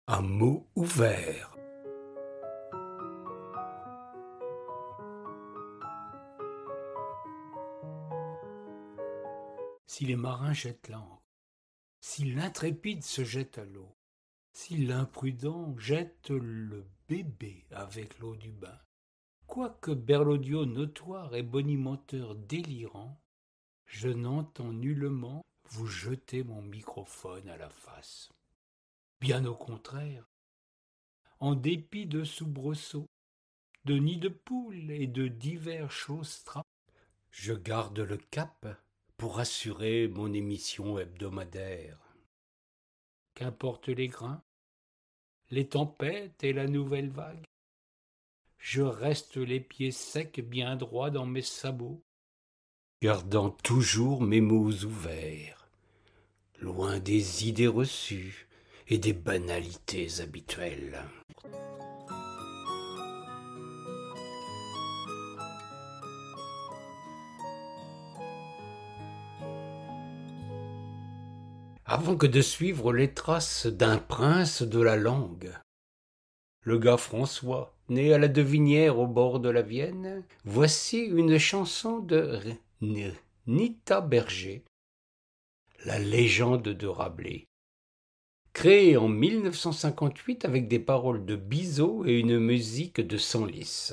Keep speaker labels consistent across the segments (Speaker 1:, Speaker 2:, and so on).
Speaker 1: Un mot ouvert. Si les marins jettent l'ancre, si l'intrépide se jette à l'eau, si l'imprudent jette le bébé avec l'eau du bain, quoique berlaudiot notoire et bonimenteur délirant, je n'entends nullement vous jeter mon microphone à la face. Bien au contraire, en dépit de soubresauts, de nids de poules et de divers choses-trappes, je garde le cap pour assurer mon émission hebdomadaire. Qu'importe les grains, les tempêtes et la nouvelle vague, je reste les pieds secs bien droits dans mes sabots, gardant toujours mes mots ouverts, loin des idées reçues et des banalités habituelles. Avant que de suivre les traces d'un prince de la langue, le gars François, né à la Devinière au bord de la Vienne, voici une chanson de Nita Berger, la légende de Rabelais, créée en 1958 avec des paroles de Bizot et une musique de Senlis,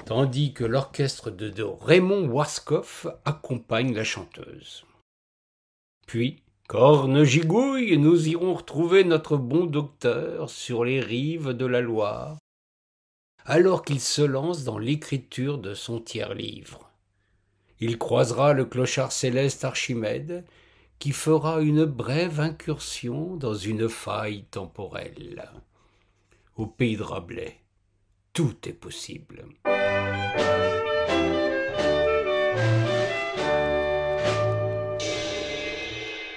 Speaker 1: tandis que l'orchestre de Raymond Warscoff accompagne la chanteuse. Puis, corne gigouille, nous irons retrouver notre bon docteur sur les rives de la Loire, alors qu'il se lance dans l'écriture de son tiers-livre. Il croisera le clochard céleste Archimède, qui fera une brève incursion dans une faille temporelle. Au pays de Rabelais, tout est possible.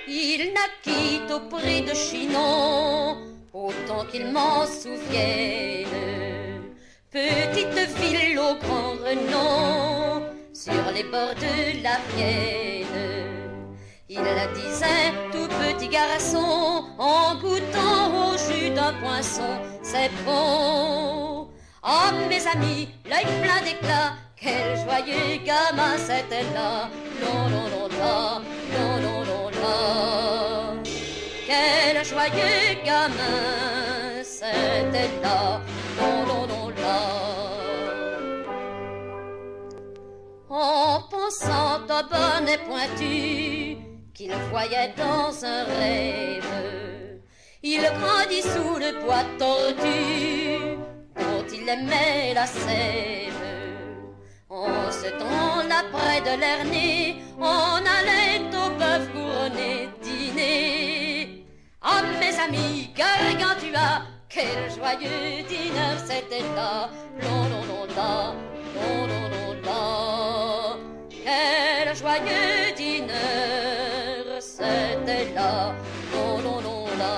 Speaker 2: Il naquit auprès de Chinon, autant qu'il m'en souvienne. Petite ville au grand renom, sur les bords de la Vienne. Il la disait, tout petit garçon, en goûtant au jus d'un poinçon, c'est bon. Ah, mes amis, l'œil plein d'éclat, quel joyeux gamin c'était là. Non, non, non, là, non, non, non, là. Quel joyeux gamin c'était là. Non, non, non, là. En pensant au bonnet pointu qu'il voyait dans un rêve, il grandit sous le bois tordu dont il aimait la sève. En ce temps-là, près de Lernay, on allait au bœuf couronné dîner. Ah, mes amis, Gargantua, quel joyeux dîner c'était là. Non, non, non, là, non, non, non, là. Quel joyeux dîner c'était là. Non, non, non, là.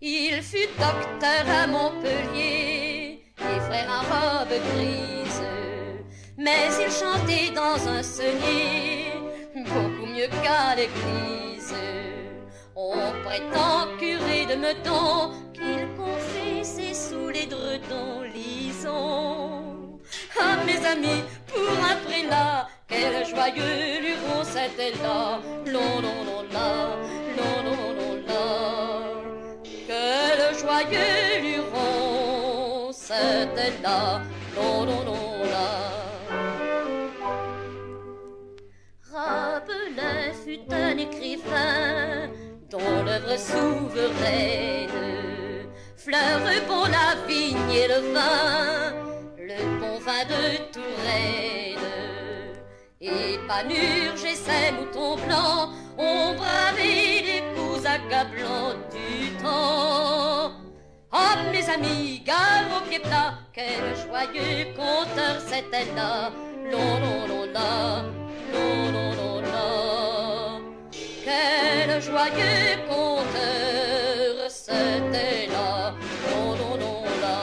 Speaker 2: Il fut docteur à Montpellier, et frère en robe grise, mais il chantait dans un senier, beaucoup mieux qu'à l'église. On prétend, curé de Meudon, qu'il confessait sous les dredons lisons. Ah, mes amis, pour un prélat, quel joyeux luron c'était là. Non, non, non, là, non, non, non, là. Quel joyeux luron c'était là. Non, non, non, là. Rabelais fut un écrivain dont l'œuvre souveraine fleure pour la vigne et le vin, le bon vin de Touraine. Et Panurge et ses moutons blancs ont bravé les coups accablants du temps. Ah, mes amis, gare au pied plat, quel joyeux conteur c'était là. Non, non, non, là, non, non, non, là. Quel joyeux conteur c'était là. Non, non, non, là.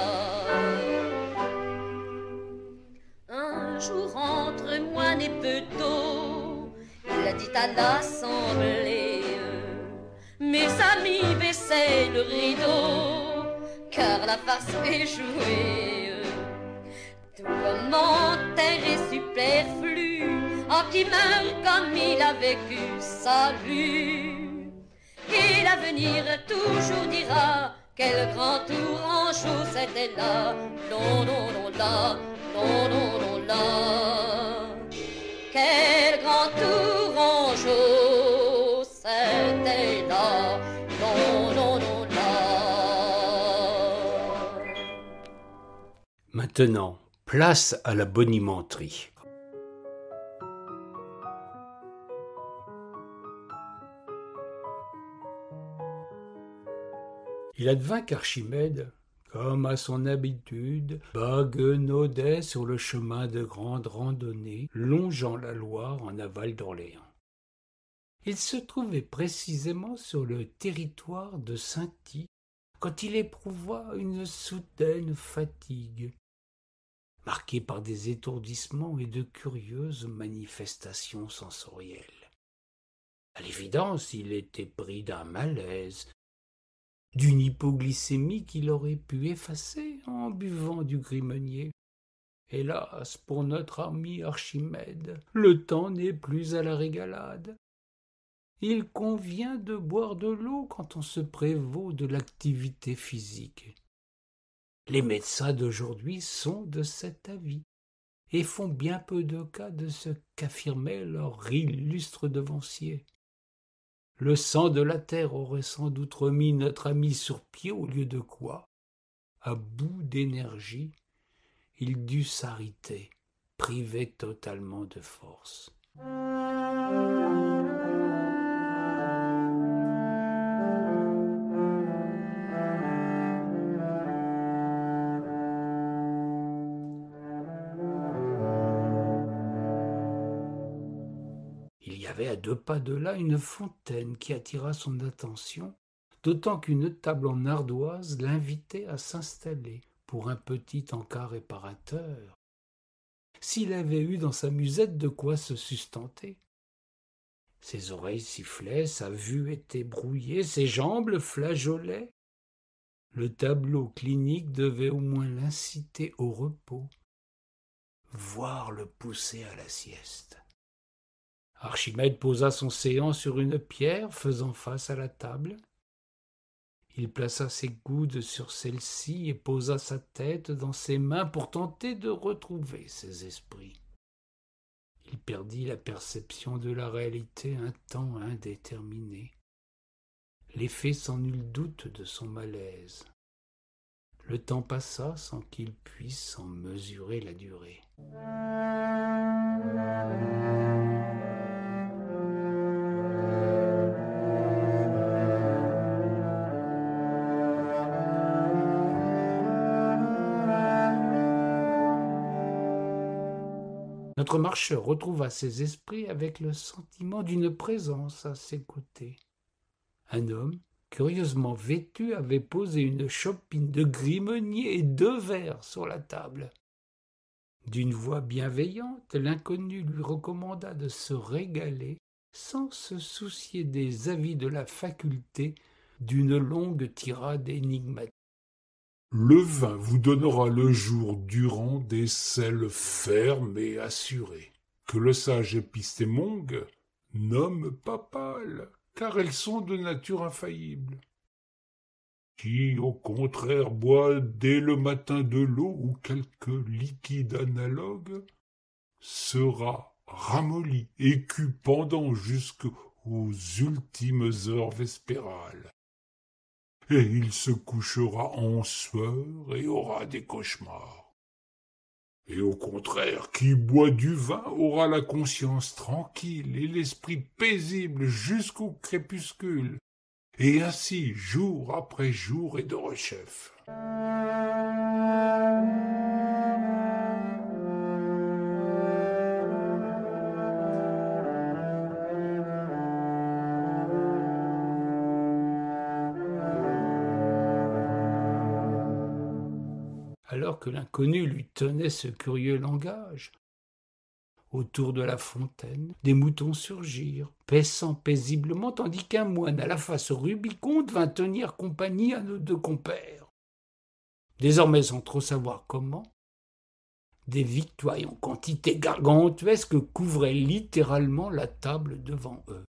Speaker 2: Un jour entre moine et petot, il a dit à l'assemblée: mes baissait le rideau, car la farce est jouée. Tout commentaire est superflu, en qui meurt comme il a vécu, salut. Et l'avenir toujours dira quel grand tourangeau c'était là, non, non, non, là, non, non, non, là. Quel grand tourangeau c'était là, non, non, non, là.
Speaker 1: Maintenant, place à la bonimenterie. Il advint qu'Archimède, comme à son habitude, baguenaudait sur le chemin de grande randonnée, longeant la Loire en aval d'Orléans. Il se trouvait précisément sur le territoire de Sainty, quand il éprouva une soudaine fatigue, marquée par des étourdissements et de curieuses manifestations sensorielles. À l'évidence, il était pris d'un malaise, d'une hypoglycémie qu'il aurait pu effacer en buvant du gris-meunier. Hélas, pour notre ami Archimède, le temps n'est plus à la régalade. Il convient de boire de l'eau quand on se prévaut de l'activité physique. Les médecins d'aujourd'hui sont de cet avis et font bien peu de cas de ce qu'affirmait leur illustre devancier. Le sang de la terre aurait sans doute remis notre ami sur pied, au lieu de quoi, à bout d'énergie, il dut s'arrêter, privé totalement de force. Il y avait à 2 pas de là une fontaine qui attira son attention, d'autant qu'une table en ardoise l'invitait à s'installer pour un petit encas réparateur. S'il avait eu dans sa musette de quoi se sustenter. Ses oreilles sifflaient, sa vue était brouillée, ses jambes le flageolaient. Le tableau clinique devait au moins l'inciter au repos, voire le pousser à la sieste. Archimède posa son séant sur une pierre faisant face à la table. Il plaça ses coudes sur celle-ci et posa sa tête dans ses mains pour tenter de retrouver ses esprits. Il perdit la perception de la réalité un temps indéterminé, l'effet sans nul doute de son malaise. Le temps passa sans qu'il puisse en mesurer la durée. Notre marcheur retrouva ses esprits avec le sentiment d'une présence à ses côtés. Un homme, curieusement vêtu, avait posé une chopine de gris-meunier et 2 verres sur la table. D'une voix bienveillante, l'inconnu lui recommanda de se régaler sans se soucier des avis de la faculté d'une longue tirade énigmatique.
Speaker 3: Le vin vous donnera le jour durant des selles fermes et assurées, que le sage épistémongue nomme papales, car elles sont de nature infaillible. Qui, au contraire, boit dès le matin de l'eau ou quelque liquide analogue, sera ramolli, écu pendant jusqu'aux ultimes heures vespérales. Et il se couchera en sueur et aura des cauchemars. Et au contraire, qui boit du vin aura la conscience tranquille et l'esprit paisible jusqu'au crépuscule, et ainsi jour après jour et de rechef.
Speaker 1: Alors que l'inconnu lui tenait ce curieux langage, Autour de la fontaine, des moutons surgirent, paissant paisiblement, tandis qu'un moine à la face rubiconde vint tenir compagnie à nos deux compères. Désormais, sans trop savoir comment, des victuailles en quantité gargantuesque couvraient littéralement la table devant eux.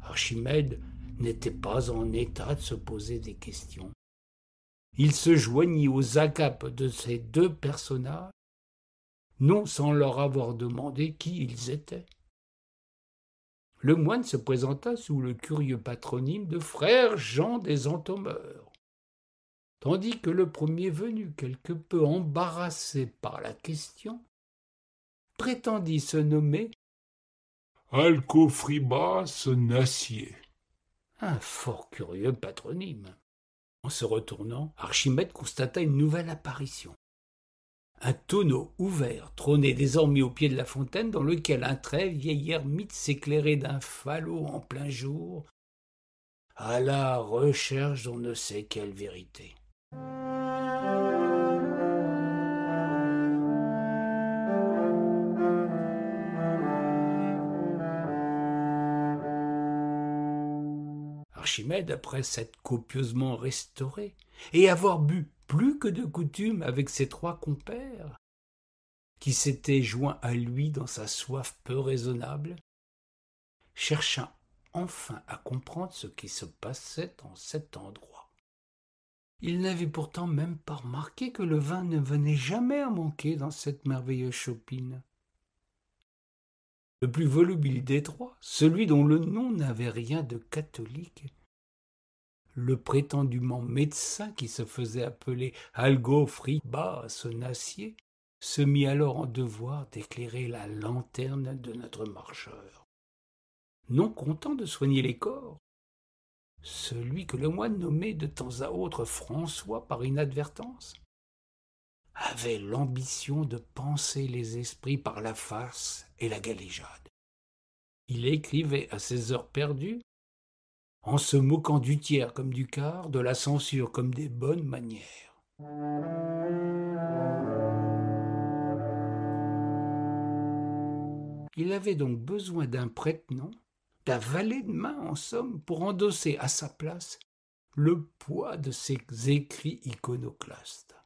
Speaker 1: Archimède n'était pas en état de se poser des questions. Il se joignit aux agapes de ces deux personnages, non sans leur avoir demandé qui ils étaient. Le moine se présenta sous le curieux patronyme de frère Jean des Entomeurs, tandis que le premier venu, quelque peu embarrassé par la question, prétendit se nommer
Speaker 3: Alcofribas Nassier.
Speaker 1: Un fort curieux patronyme. En se retournant, Archimède constata une nouvelle apparition. Un tonneau ouvert trônait désormais au pied de la fontaine, dans lequel un très vieil ermite s'éclairait d'un falot en plein jour, à la recherche d'on ne sait quelle vérité. Archimède, après s'être copieusement restauré et avoir bu plus que de coutume avec ses trois compères, qui s'étaient joints à lui dans sa soif peu raisonnable, chercha enfin à comprendre ce qui se passait en cet endroit. Il n'avait pourtant même pas remarqué que le vin ne venait jamais à manquer dans cette merveilleuse chopine. Le plus volubile des trois, celui dont le nom n'avait rien de catholique, le prétendument médecin qui se faisait appeler Algofribas Nassier, se mit alors en devoir d'éclairer la lanterne de notre marcheur. Non content de soigner les corps, celui que le moine nommait de temps à autre François par inadvertance avait l'ambition de panser les esprits par la farce et la galéjade. Il écrivait à ses heures perdues, en se moquant du tiers comme du quart, de la censure comme des bonnes manières. Il avait donc besoin d'un prête-nom, d'un valet de main en somme, pour endosser à sa place le poids de ses écrits iconoclastes.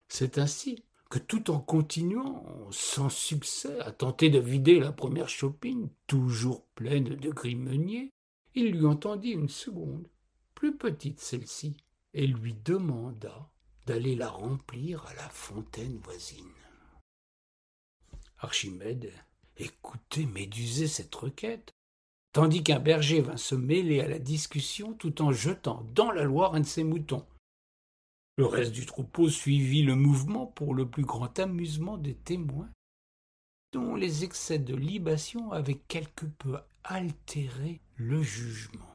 Speaker 1: C'est ainsi que tout en continuant, sans succès, à tenter de vider la première chopine, toujours pleine de gris meuniers, il lui entendit une seconde, plus petite celle-ci, et lui demanda d'aller la remplir à la fontaine voisine. Archimède écoutait médusé cette requête, tandis qu'un berger vint se mêler à la discussion tout en jetant dans la Loire un de ses moutons. Le reste du troupeau suivit le mouvement pour le plus grand amusement des témoins, dont les excès de libation avaient quelque peu altéré le jugement.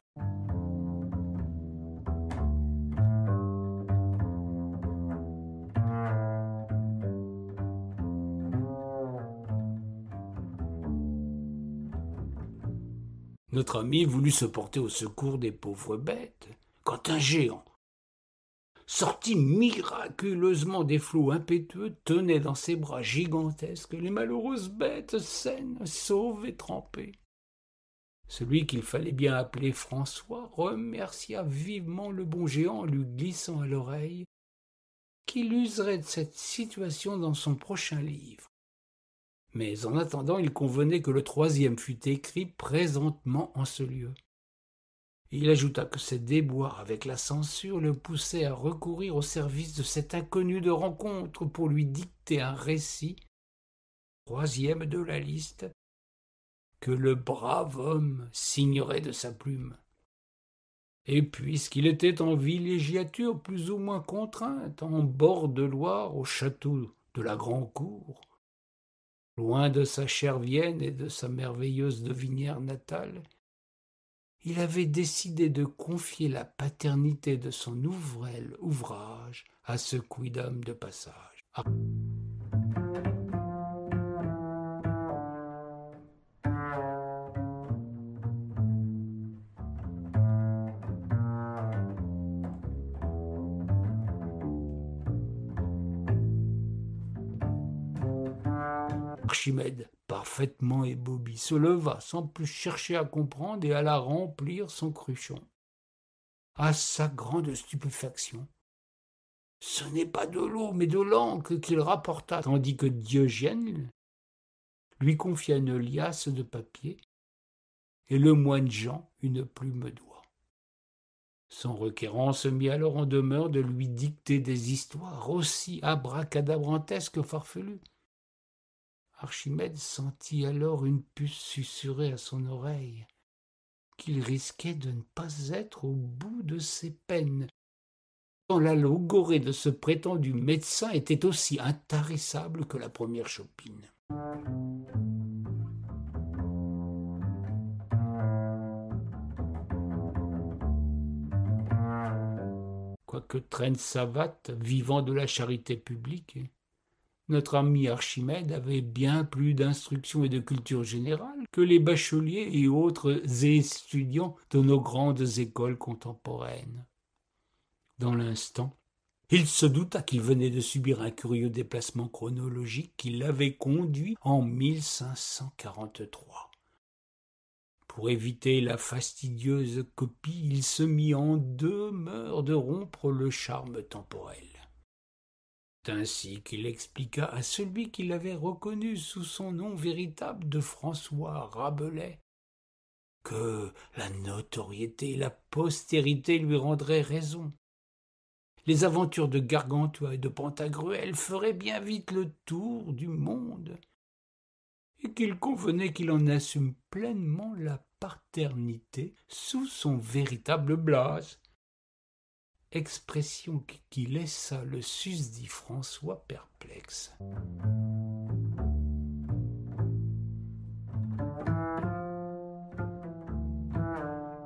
Speaker 1: Notre ami voulut se porter au secours des pauvres bêtes, quand un géant, sorti miraculeusement des flots impétueux, tenait dans ses bras gigantesques les malheureuses bêtes saines, sauves et trempées. Celui qu'il fallait bien appeler François remercia vivement le bon géant en lui glissant à l'oreille qu'il userait de cette situation dans son prochain livre. Mais en attendant, il convenait que le troisième fût écrit présentement en ce lieu. Il ajouta que ses déboires avec la censure le poussaient à recourir au service de cet inconnu de rencontre pour lui dicter un récit, troisième de la liste, que le brave homme signerait de sa plume. Et puisqu'il était en villégiature plus ou moins contrainte, en bord de Loire, au château de la Grand-Cour, loin de sa chère Vienne et de sa merveilleuse devinière natale, il avait décidé de confier la paternité de son nouvel ouvrage à ce quidam de passage. Archimède, parfaitement ébaubi, se leva sans plus chercher à comprendre et alla remplir son cruchon. À sa grande stupéfaction, ce n'est pas de l'eau, mais de l'encre qu'il rapporta, tandis que Diogène lui confia une liasse de papier et le moine Jean une plume d'oie. Son requérant se mit alors en demeure de lui dicter des histoires aussi abracadabrantesques que farfelues. Archimède sentit alors une puce susurrer à son oreille qu'il risquait de ne pas être au bout de ses peines, tant la logorrhée de ce prétendu médecin était aussi intarissable que la première chopine. Quoique traîne savate, vivant de la charité publique, notre ami Archimède avait bien plus d'instruction et de culture générale que les bacheliers et autres étudiants de nos grandes écoles contemporaines. Dans l'instant, il se douta qu'il venait de subir un curieux déplacement chronologique qui l'avait conduit en 1543. Pour éviter la fastidieuse copie, il se mit en demeure de rompre le charme temporel. C'est ainsi qu'il expliqua à celui qui l'avait reconnu sous son nom véritable de François Rabelais que la notoriété et la postérité lui rendraient raison. Les aventures de Gargantua et de Pantagruel feraient bien vite le tour du monde, et qu'il convenait qu'il en assume pleinement la paternité sous son véritable blaze. Expression qui laissa le susdit François perplexe.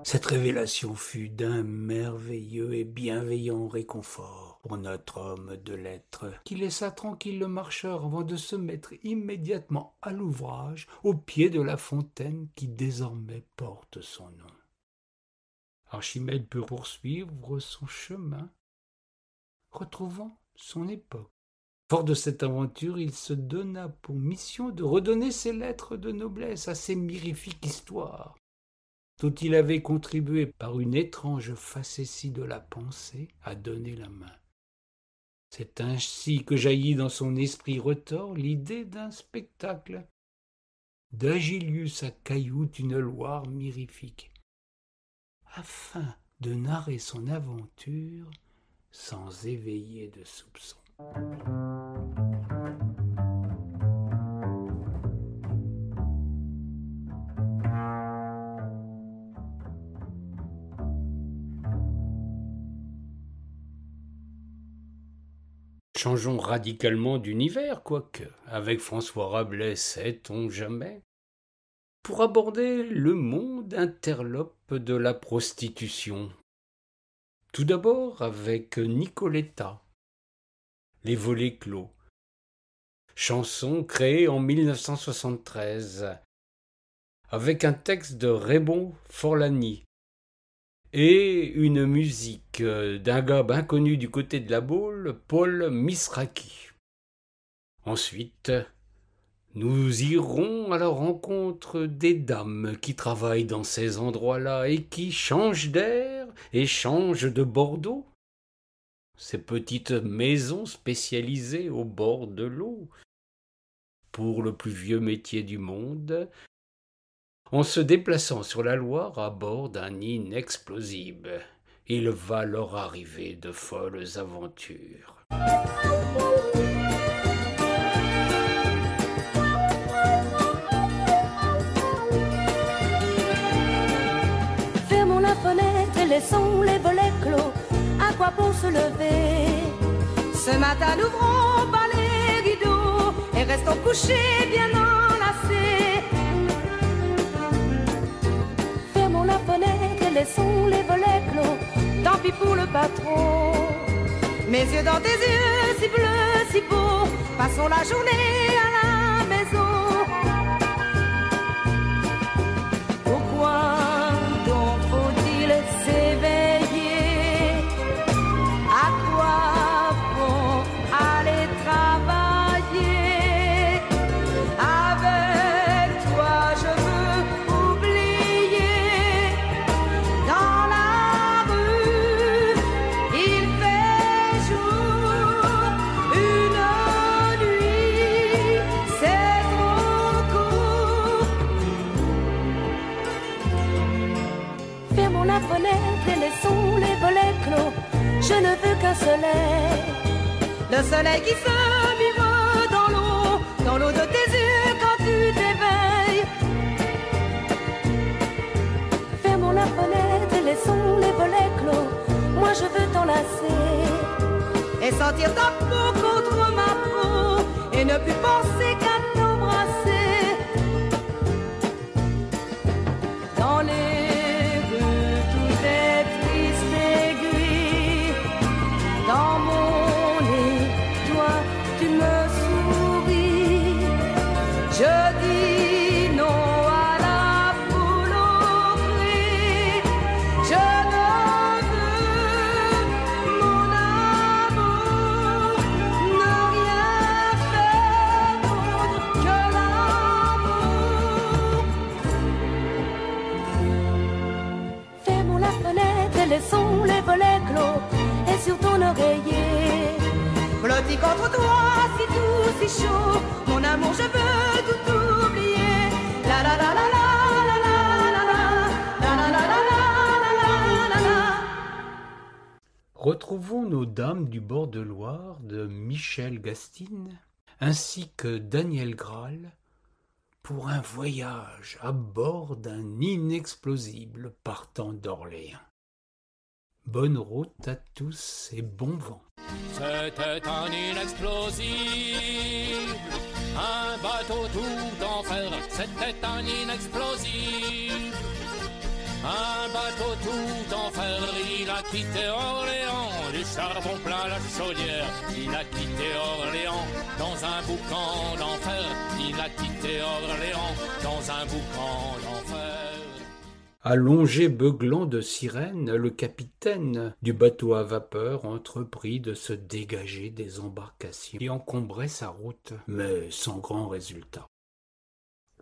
Speaker 1: Cette révélation fut d'un merveilleux et bienveillant réconfort pour notre homme de lettres, qui laissa tranquille le marcheur avant de se mettre immédiatement à l'ouvrage au pied de la fontaine qui désormais porte son nom. Archimède put poursuivre son chemin, retrouvant son époque. Fort de cette aventure, il se donna pour mission de redonner ses lettres de noblesse à ces mirifiques histoires, dont il avait contribué par une étrange facétie de la pensée à donner la main. C'est ainsi que jaillit dans son esprit retors l'idée d'un spectacle, d'Agilius à Cailloute une Loire mirifique, afin de narrer son aventure sans éveiller de soupçons. Changeons radicalement d'univers, quoique, avec François Rabelais, sait-on jamais, pour aborder le monde interlope de la prostitution. Tout d'abord avec Nicoletta, Les volets clos, chanson créée en 1973, avec un texte de Raymond Forlani et une musique d'un gars bien connu du côté de la Baule, Paul Misraki. Ensuite, nous irons à la rencontre des dames qui travaillent dans ces endroits-là et qui changent d'air et changent de Bordeaux. Ces petites maisons spécialisées au bord de l'eau, pour le plus vieux métier du monde, en se déplaçant sur la Loire à bord d'un inexplosible. Il va leur arriver de folles aventures.
Speaker 2: Fermons la fenêtre et laissons les volets clos. À quoi bon se lever? Ce matin, n'ouvrons pas les rideaux et restons couchés bien enlacés. Fermons la fenêtre et laissons les volets clos. Tant pis pour le patron. Mes yeux dans tes yeux, si bleus, si beaux. Passons la journée à la maison. Pourquoi donc faut-il s'éveiller? À quoi bon aller travailler? À
Speaker 4: la fenêtre et laissons les volets clos. Je ne veux qu'un soleil, le soleil qui se mire dans l'eau de tes yeux quand tu t'éveilles. Fermons la fenêtre et laissons les volets clos. Moi je veux t'enlacer et sentir ta peau contre ma peau et ne plus penser qu'à t'embrasser. Dans les rues tout est triste et gris. Dans mon lit, toi tu me souris. Je dis non à la foule au cri. Je ne veux, mon amour, ne rien faire d'autre que l'amour. Fermons la fenêtre et laissons les volets clos. Et sur ton oreiller, blotti contre toi, si doux, si chaud. Mon amour, je veux tout oublier. La la la la la la la la la la la la la la la.
Speaker 1: Retrouvons nos dames du bord de Loire de Michel Gastine, ainsi que Daniel Graal, pour un voyage à bord d'un inexplosible partant d'Orléans. Bonne route à tous et bon vent.
Speaker 5: C'était un inexplosible, un bateau tout en fer. C'était un inexplosible, un bateau tout en fer. Il a quitté Orléans, du charbon plein la chaudière. Il a quitté Orléans dans un boucan d'enfer. Il a quitté Orléans dans un boucan d'enfer.
Speaker 1: Allongé beuglant de sirène, le capitaine du bateau à vapeur entreprit de se dégager des embarcations qui encombraient sa route, mais sans grand résultat.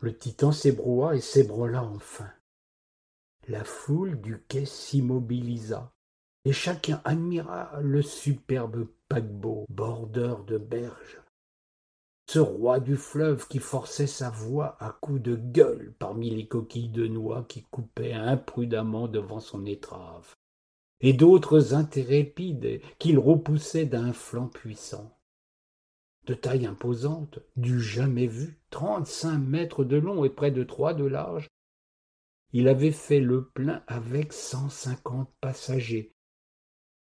Speaker 1: Le Titan s'ébroua et s'ébrola enfin. La foule du quai s'immobilisa, et chacun admira le superbe paquebot bordeur de berges, ce roi du fleuve qui forçait sa voix à coups de gueule parmi les coquilles de noix qui coupaient imprudemment devant son étrave, et d'autres intrépides qu'il repoussait d'un flanc puissant. De taille imposante, du jamais vu, 35 mètres de long et près de 3 de large, il avait fait le plein avec 150 passagers,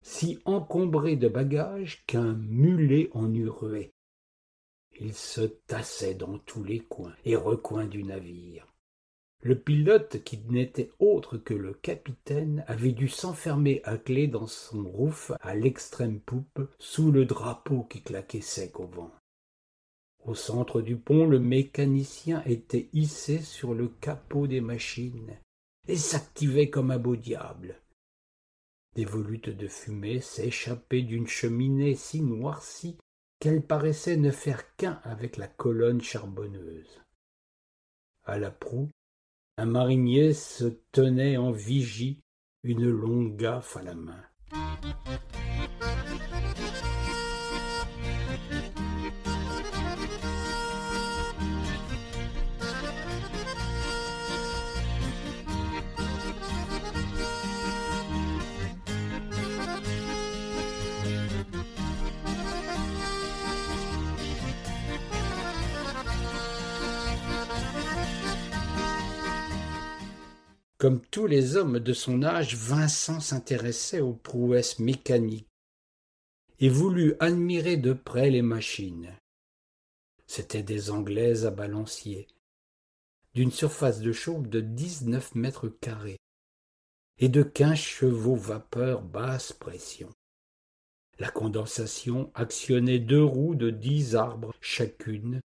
Speaker 1: si encombrés de bagages qu'un mulet en eût rué. Il se tassait dans tous les coins et recoins du navire. Le pilote, qui n'était autre que le capitaine, avait dû s'enfermer à clé dans son rouf à l'extrême poupe, sous le drapeau qui claquait sec au vent. Au centre du pont, le mécanicien était hissé sur le capot des machines et s'activait comme un beau diable. Des volutes de fumée s'échappaient d'une cheminée si noircie qu'elle paraissait ne faire qu'un avec la colonne charbonneuse. À la proue, un marinier se tenait en vigie, une longue gaffe à la main. Comme tous les hommes de son âge, Vincent s'intéressait aux prouesses mécaniques et voulut admirer de près les machines. C'étaient des Anglaises à balancier, d'une surface de chauffe de 19 mètres carrés et de 15 chevaux vapeur basse pression. La condensation actionnait 2 roues de 10 arbres chacune,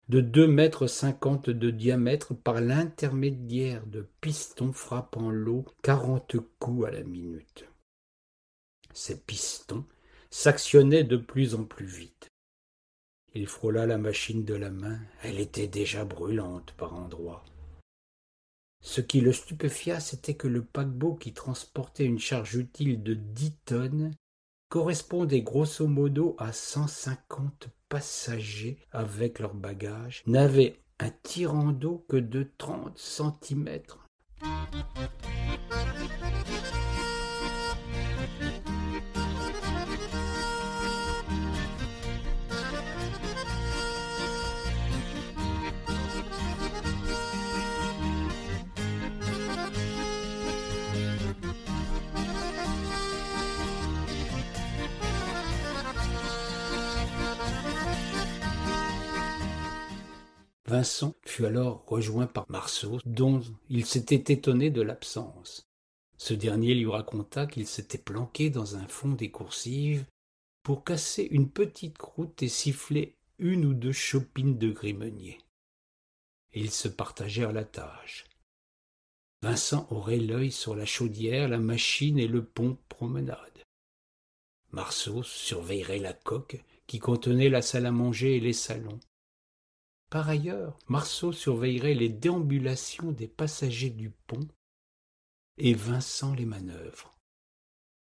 Speaker 1: de 2,50 m de diamètre par l'intermédiaire de pistons frappant l'eau 40 coups à la minute. Ces pistons s'actionnaient de plus en plus vite. Il frôla la machine de la main, elle était déjà brûlante par endroits. Ce qui le stupéfia, c'était que le paquebot qui transportait une charge utile de 10 tonnes correspondait grosso modo à 150 passagers avec leurs bagages, n'avait un tirant d'eau que de 30 centimètres. Vincent fut alors rejoint par Marceau, dont il s'était étonné de l'absence. Ce dernier lui raconta qu'il s'était planqué dans un fond des coursives pour casser une petite croûte et siffler une ou deux chopines de Grimenier. Ils se partagèrent la tâche. Vincent aurait l'œil sur la chaudière, la machine et le pont promenade. Marceau surveillerait la coque qui contenait la salle à manger et les salons. Par ailleurs, Marceau surveillerait les déambulations des passagers du pont et Vincent les manœuvres.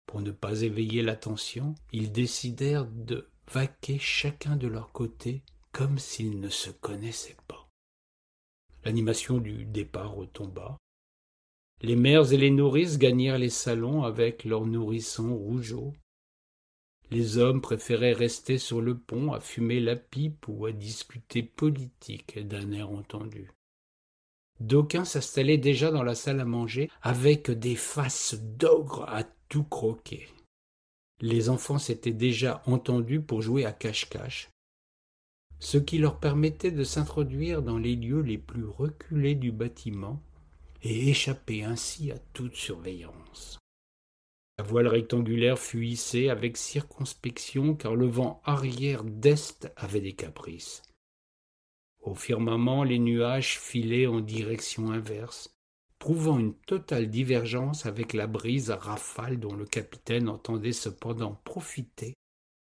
Speaker 1: Pour ne pas éveiller l'attention, ils décidèrent de vaquer chacun de leur côté comme s'ils ne se connaissaient pas. L'animation du départ retomba. Les mères et les nourrices gagnèrent les salons avec leurs nourrissons rougeaux. Les hommes préféraient rester sur le pont à fumer la pipe ou à discuter politique d'un air entendu. D'aucuns s'installaient déjà dans la salle à manger avec des faces d'ogres à tout croquer. Les enfants s'étaient déjà entendus pour jouer à cache-cache, ce qui leur permettait de s'introduire dans les lieux les plus reculés du bâtiment et échapper ainsi à toute surveillance. La voile rectangulaire fut hissée avec circonspection car le vent arrière d'est avait des caprices. Au firmament, les nuages filaient en direction inverse, prouvant une totale divergence avec la brise à rafales dont le capitaine entendait cependant profiter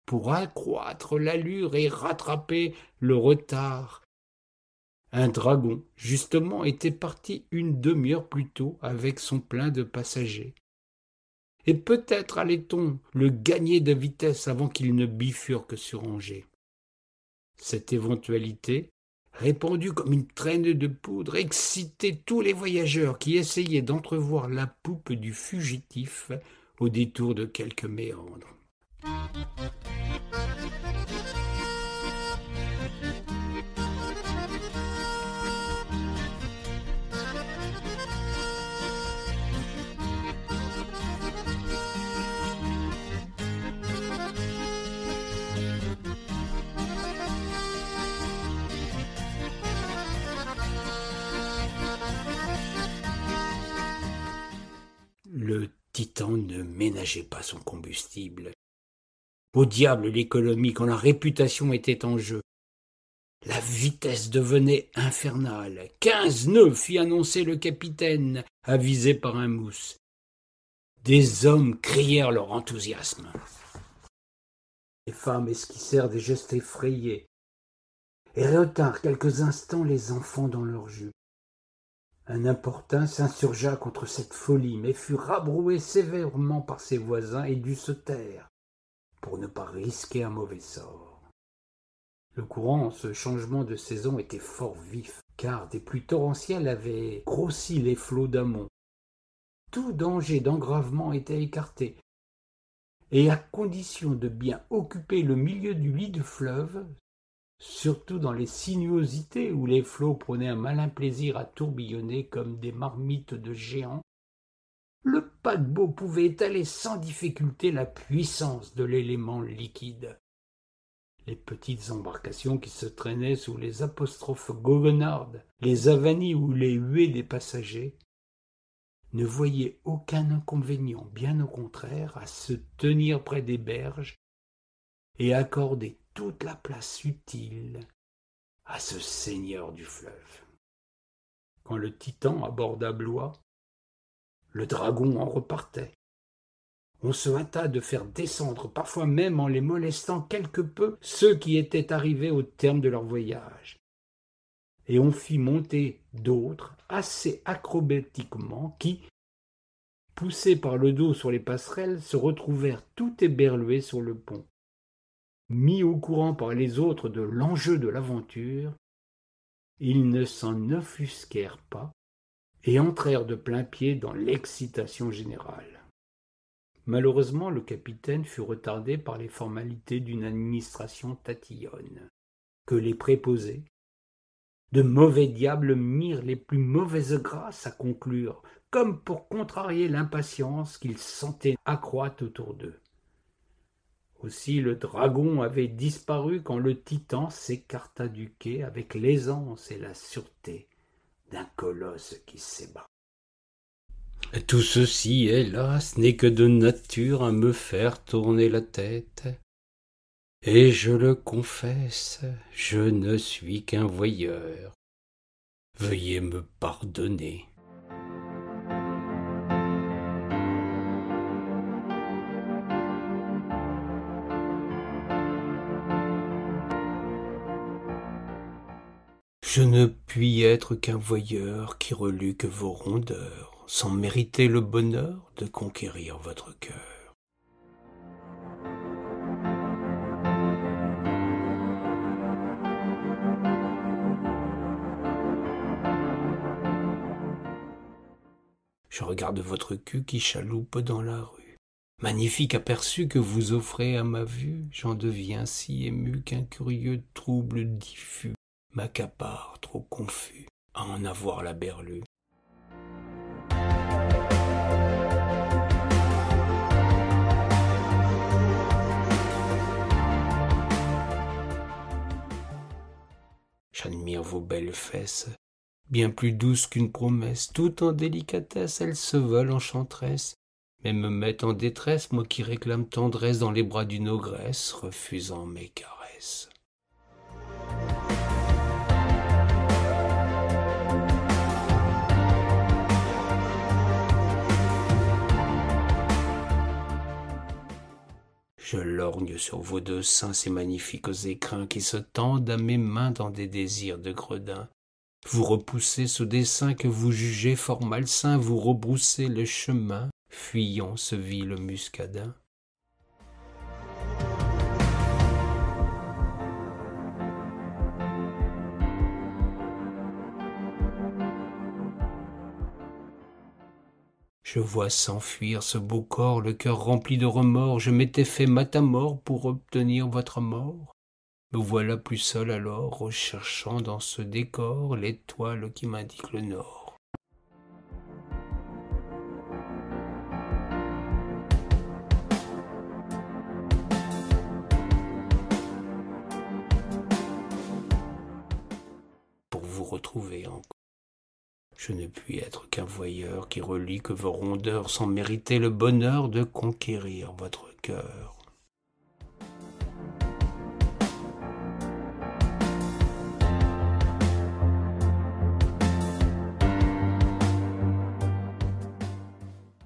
Speaker 1: pour accroître l'allure et rattraper le retard. Un dragon, justement, était parti une demi-heure plus tôt avec son plein de passagers. Et peut-être allait-on le gagner de vitesse avant qu'il ne bifurque sur Angers. Cette éventualité, répandue comme une traînée de poudre, excitait tous les voyageurs qui essayaient d'entrevoir la poupe du fugitif au détour de quelques méandres. Le Titan ne ménageait pas son combustible. Au diable l'économie quand la réputation était en jeu. La vitesse devenait infernale. 15 nœuds fit annoncer le capitaine, avisé par un mousse. Des hommes crièrent leur enthousiasme. Les femmes esquissèrent des gestes effrayés et retinrent quelques instants les enfants dans leurs jupes. Un importun s'insurgea contre cette folie, mais fut rabroué sévèrement par ses voisins et dut se taire, pour ne pas risquer un mauvais sort. Le courant en ce changement de saison était fort vif, car des pluies torrentielles avaient grossi les flots d'amont. Tout danger d'engravement était écarté, et à condition de bien occuper le milieu du lit du fleuve, surtout dans les sinuosités où les flots prenaient un malin plaisir à tourbillonner comme des marmites de géants, le paquebot pouvait étaler sans difficulté la puissance de l'élément liquide. Les petites embarcations qui se traînaient sous les apostrophes goguenardes, les avanies ou les huées des passagers, ne voyaient aucun inconvénient, bien au contraire, à se tenir près des berges et accorder toute la place utile à ce seigneur du fleuve. Quand le Titan aborda Blois, le dragon en repartait. On se hâta de faire descendre, parfois même en les molestant quelque peu, ceux qui étaient arrivés au terme de leur voyage. Et on fit monter d'autres, assez acrobatiquement, qui, poussés par le dos sur les passerelles, se retrouvèrent tout éberlués sur le pont. Mis au courant par les autres de l'enjeu de l'aventure, ils ne s'en offusquèrent pas et entrèrent de plain-pied dans l'excitation générale. Malheureusement, le capitaine fut retardé par les formalités d'une administration tatillonne, que les préposés, de mauvais diables, mirent les plus mauvaises grâces à conclure, comme pour contrarier l'impatience qu'ils sentaient accroître autour d'eux. Aussi le dragon avait disparu quand le titan s'écarta du quai avec l'aisance et la sûreté d'un colosse qui s'ébat. Tout ceci, hélas, n'est que de nature à me faire tourner la tête. Et je le confesse, je ne suis qu'un voyeur. Veuillez me pardonner. Je ne puis être qu'un voyeur qui reluque vos rondeurs, sans mériter le bonheur de conquérir votre cœur. Je regarde votre cul qui chaloupe dans la rue. Magnifique aperçu que vous offrez à ma vue, j'en deviens si ému qu'un curieux trouble diffus m'accapare trop confus à en avoir la berlue. J'admire vos belles fesses, bien plus douces qu'une promesse, tout en délicatesse, elles se veulent enchanteresses, mais me mettent en détresse, moi qui réclame tendresse dans les bras d'une ogresse, refusant mes caresses. Je lorgne sur vos deux seins ces magnifiques écrins qui se tendent à mes mains dans des désirs de gredin. Vous repoussez ce dessein que vous jugez fort malsain, vous rebroussez le chemin, fuyant ce vil muscadin. Je vois s'enfuir ce beau corps, le cœur rempli de remords. Je m'étais fait matamor pour obtenir votre mort. Me voilà plus seul alors, recherchant dans ce décor l'étoile qui m'indique le nord. Pour vous retrouver encore. Je ne puis être qu'un voyeur qui relique vos rondeurs sans mériter le bonheur de conquérir votre cœur.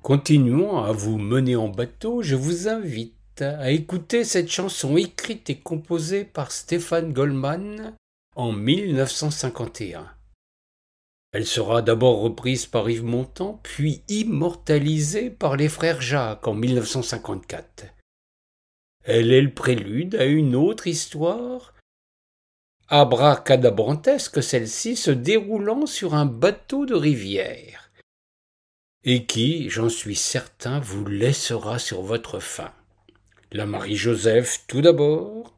Speaker 1: Continuons à vous mener en bateau, je vous invite à écouter cette chanson écrite et composée par Stéphane Goldman en 1951. Elle sera d'abord reprise par Yves Montand, puis immortalisée par les frères Jacques en 1954. Elle est le prélude à une autre histoire, abracadabrantesque celle-ci, se déroulant sur un bateau de rivière, et qui, j'en suis certain, vous laissera sur votre faim. La Marie-Joseph tout d'abord,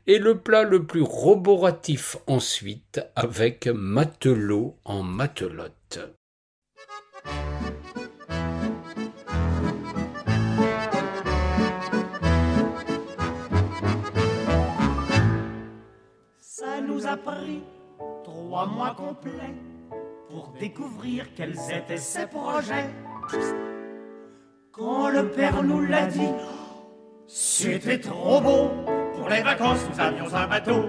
Speaker 1: et le plat le plus roboratif ensuite, avec matelot en matelote.
Speaker 6: Ça nous a pris 3 mois complets pour découvrir quels étaient ses projets. Quand le père nous l'a dit, c'était trop beau. Pour les vacances, nous avions un bateau.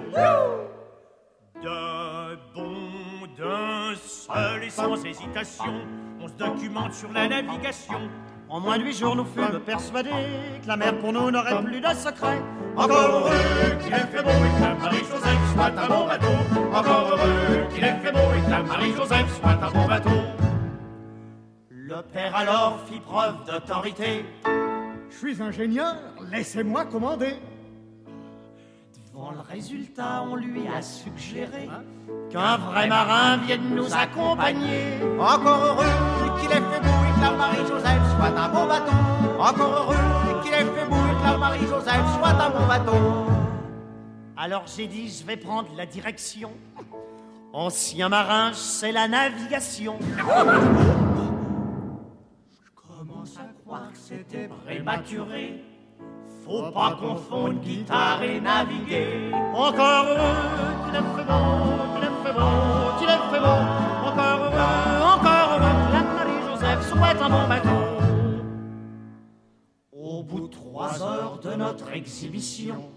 Speaker 6: D'un bond, d'un seul et sans hésitation, on se documente sur la navigation. En moins de 8 jours, nous fûmes persuadés que la mer pour nous n'aurait plus de secret. Encore heureux qu'il ait fait beau et que la Marie-Joseph soit un bon bateau. Encore heureux qu'il ait fait beau et que la Marie-Joseph soit un bon bateau. Le père alors fit preuve d'autorité.
Speaker 7: Je suis ingénieur, laissez-moi commander.
Speaker 6: Devant le résultat, on lui a suggéré qu'un vrai marin vienne nous accompagner. Encore heureux qu'il ait fait beau et que la Marie-Joseph soit un bon bateau. Encore heureux qu'il ait fait beau et que la Marie-Joseph soit un bon bateau. Alors j'ai dit, je vais prendre la direction. Ancien marin, c'est la navigation. Je commence à croire que c'était prématuré. Faut pas confondre guitare et naviguer. Encore heureux qu'il a fait beau, qu'il a fait beau, qu'il a fait beau. Encore heureux que la Marie-Joseph souhaite un bon bateau. Au bout de 3 heures de notre exhibition,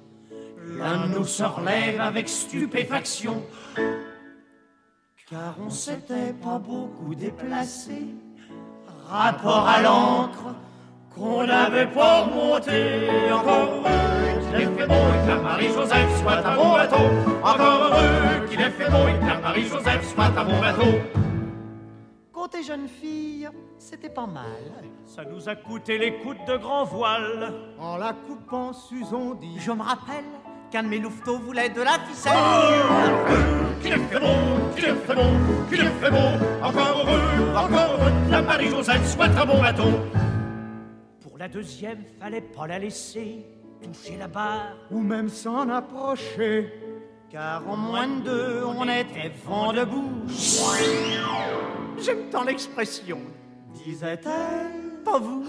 Speaker 6: l'un de nous se relève avec stupéfaction, car on s'était pas beaucoup déplacé. Rapport à l'encre qu'on n'avait pas remonté. Encore heureux qu'il ait fait beau et que la Marie-Joseph soit un bon bateau. Encore heureux qu'il ait fait beau et que la Marie-Joseph soit un bon bateau. Côté jeune fille, c'était pas mal. Ça nous a coûté les coudes de grand voile.
Speaker 7: En la coupant, Susan dit:
Speaker 6: Je me rappelle qu'un de mes louveteaux voulait de la ficelle. Qu'il ait fait beau, qu'il ait fait beau, qu'il ait fait beau. Encore heureux que la Marie-Joseph soit un bon bateau. Pour la deuxième, fallait pas la laisser toucher la barre
Speaker 7: ou même s'en approcher,
Speaker 6: car en moins de 2, on était vent debout. J'aime tant l'expression, disait-elle, pas vous.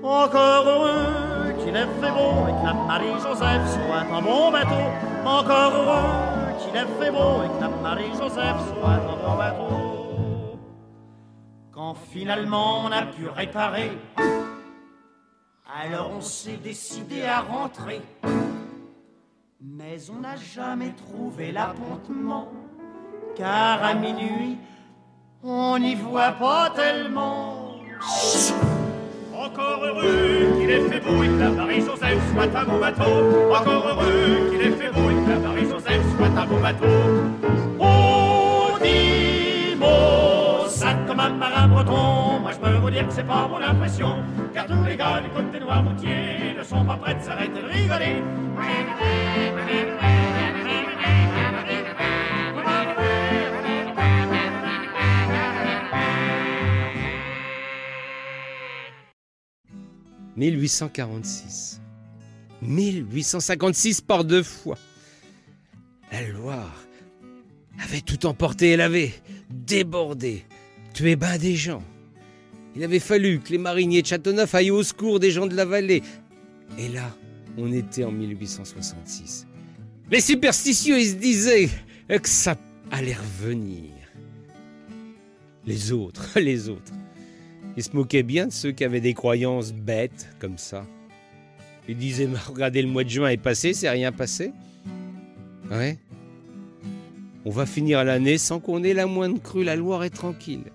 Speaker 6: Encore heureux qu'il ait fait beau et que la Marie-Joseph soit un bon bateau. Encore heureux qu'il ait fait beau et que la Marie-Joseph soit un bon bateau. Quand finalement on a pu réparer, alors on s'est décidé à rentrer. Mais on n'a jamais trouvé l'appontement, car à minuit, on n'y voit pas tellement. Encore heureux qu'il ait fait beau et que la Marie-Joseph soit un beau bateau. Encore heureux qu'il ait fait beau et que la Marie-Joseph soit un beau bateau. On dit mot, ça comme un marin breton. Moi je peux vous dire que c'est pas mon impression, car tous les gars du côté Noirmoutier ne sont pas prêts de s'arrêter de rigoler.
Speaker 1: 1846. 1856 par 2 fois. La Loire avait tout emporté, elle avait débordé, tué ben des gens. Il avait fallu que les mariniers de Châteauneuf aillent au secours des gens de la vallée. Et là, on était en 1866. Les superstitieux, ils se disaient que ça allait revenir. Les autres, ils se moquaient bien de ceux qui avaient des croyances bêtes comme ça. Ils disaient, regardez, le mois de juin est passé, c'est rien passé. Ouais. On va finir l'année sans qu'on ait la moindre crue, la Loire est tranquille.